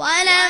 تكبير.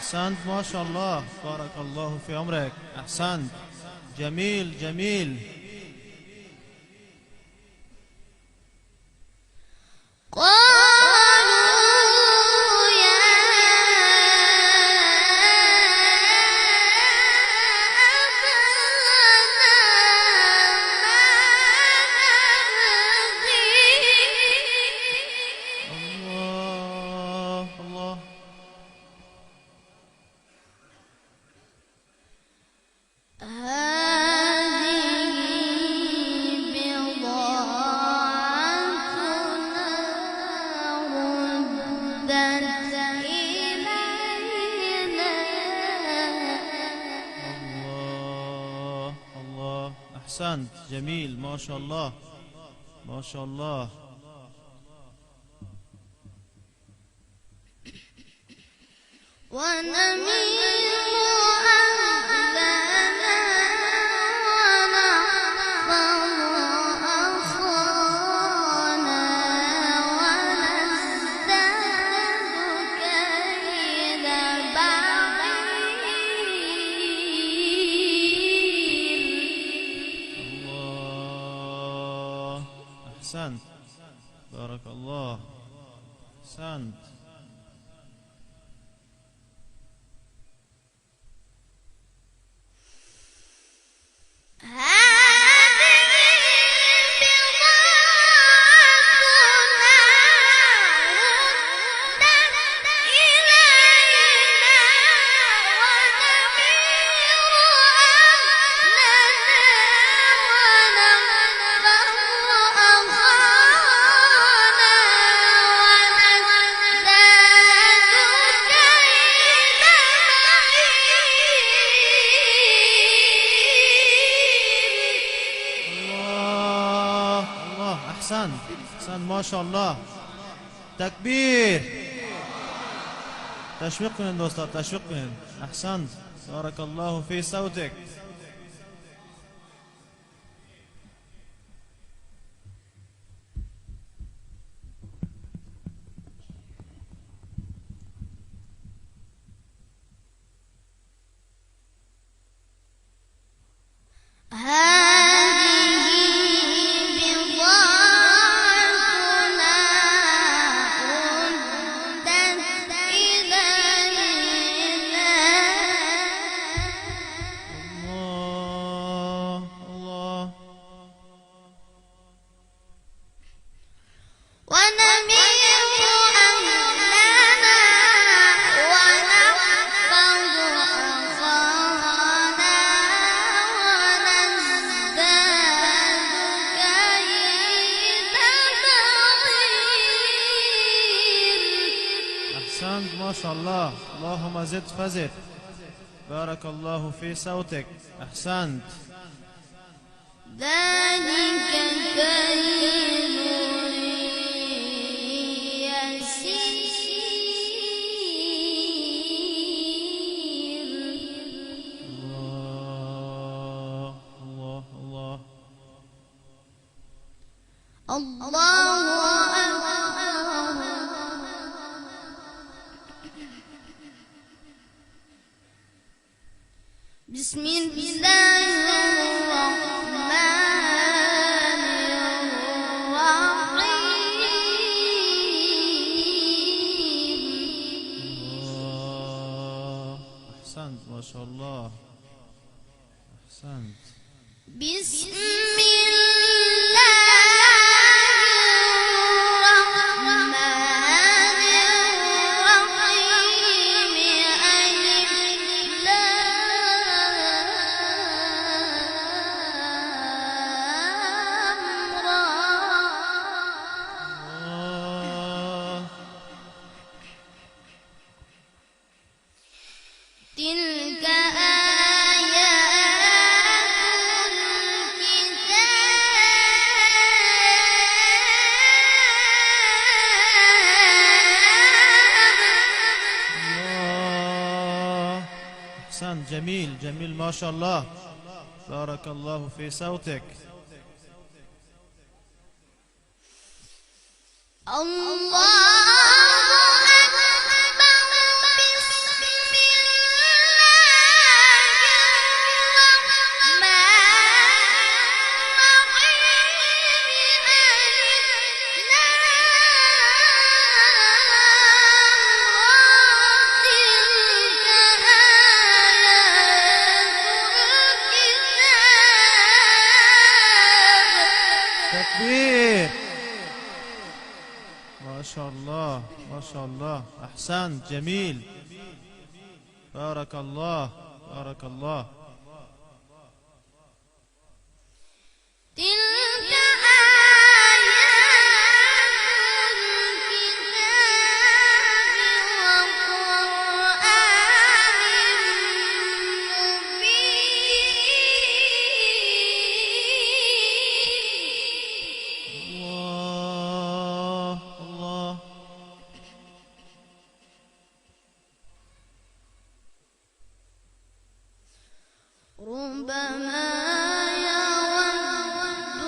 أحسنت ما شاء الله، بارك الله في عمرك، أحسنت، جميل جميل. أحسنت، جميل ما شاء الله ما شاء الله. أحسنت، بارك الله، أحسنت. أحسنت أحسنت ما شاء الله. تكبير. تشويق من دوستlar، تشويق من. أحسنت، بارك الله في صوتك. أحسنت ما شاء الله، اللهم زد فزد، بارك الله في صوتك. أحسنت. ذلك كيل يسير. الله الله الله الله أكبر. بسم الله الرحمن الرحيم. أحسنت ما شاء الله، أحسنت. بسم تلك أحسن. جميل جميل ما شاء الله. بارك الله في صوتك. تكبير. ما شاء الله ما شاء الله. أحسنت. جميل. بارك الله بارك الله. تلك آيات الكتاب وقرآن مبين. الله الله. ربما يود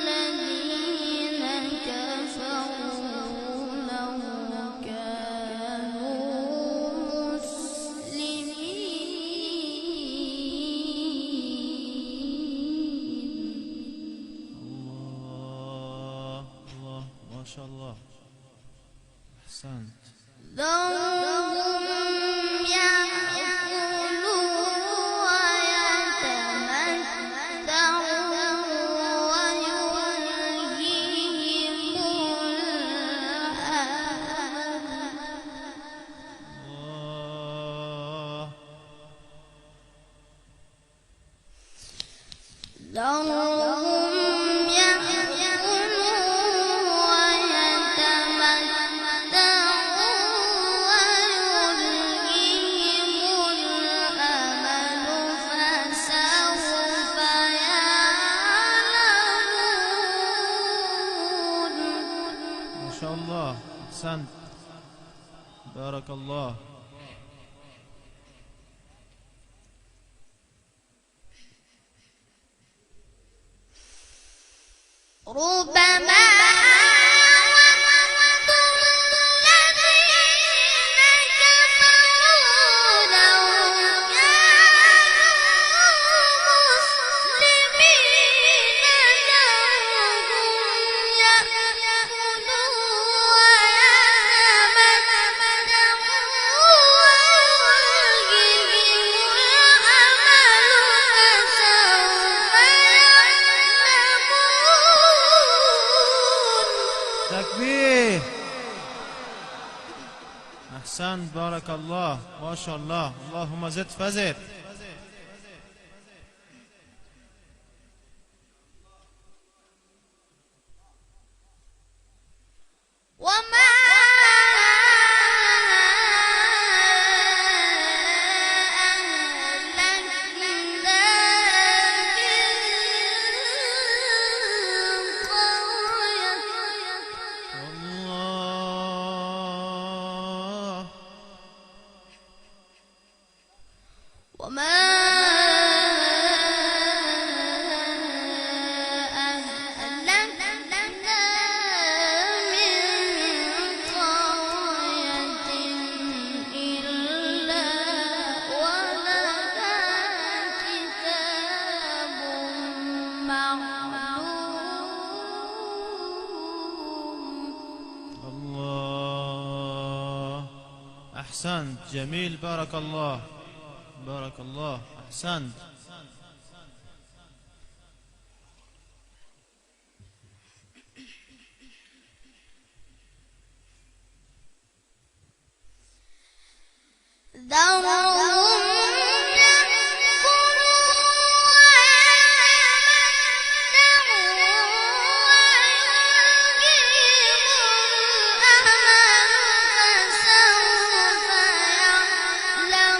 الذين كفروا لو كانوا مسلمين. الله الله ما شاء الله. أحسنت. ذرهم يأكلوا ويتمتعوا ويلهيهم الله. ذرهم يأكلوا ويتمتعوا ويلهيهم الأمل فسوف يعلمون. ما شاء الله. أحسنت. بارك الله. ربما يود الذين كفروا لو كانوا مسلمين ذرهم يأكلوا ويتمتعوا ويلههم الأمل فسوف يعلمون. تكبير. أحسنت. بارك الله ما شاء الله. اللهم زد فزد. وما أهلكنا من قرية الله. وما أهلكنا من قرية إلا ولها كتاب معلوم. الله. أحسنت. جميل. بارك الله بارك الله. أحسنت. ذرهم يأكلوا ويلهيهم الأمل فسوف يعلمون.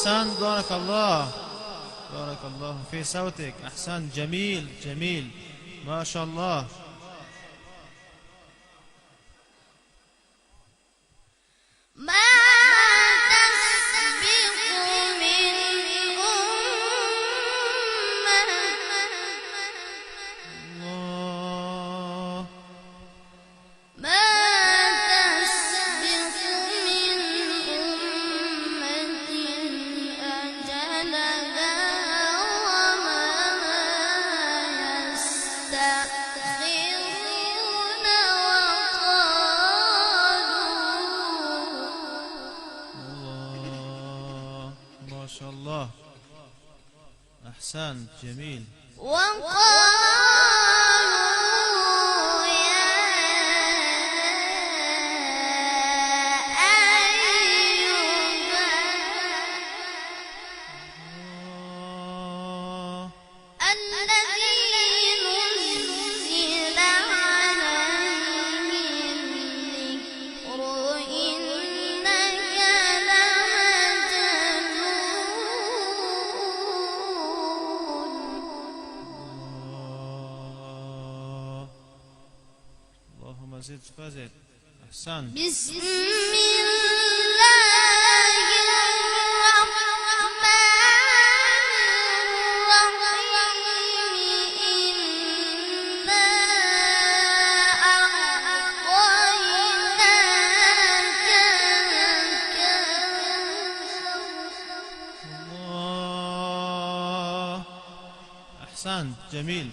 أحسنت، بارك الله، بارك الله في صوتك، أحسنت، جميل جميل، ما شاء الله. ما تسبق من أمة الله، ما تسبق من أمة أجلها وما يستأخرون الله، ما شاء الله، أحسنت، جميل. وقالوا يا أيها الله، الذي نزل عليه الذكر إنك لمجنون. اللهم زد فزد، أحسنت. بسم الله الرحمن الرحيم إنا أعطيناك الكوثر الله، أحسنت، جميل.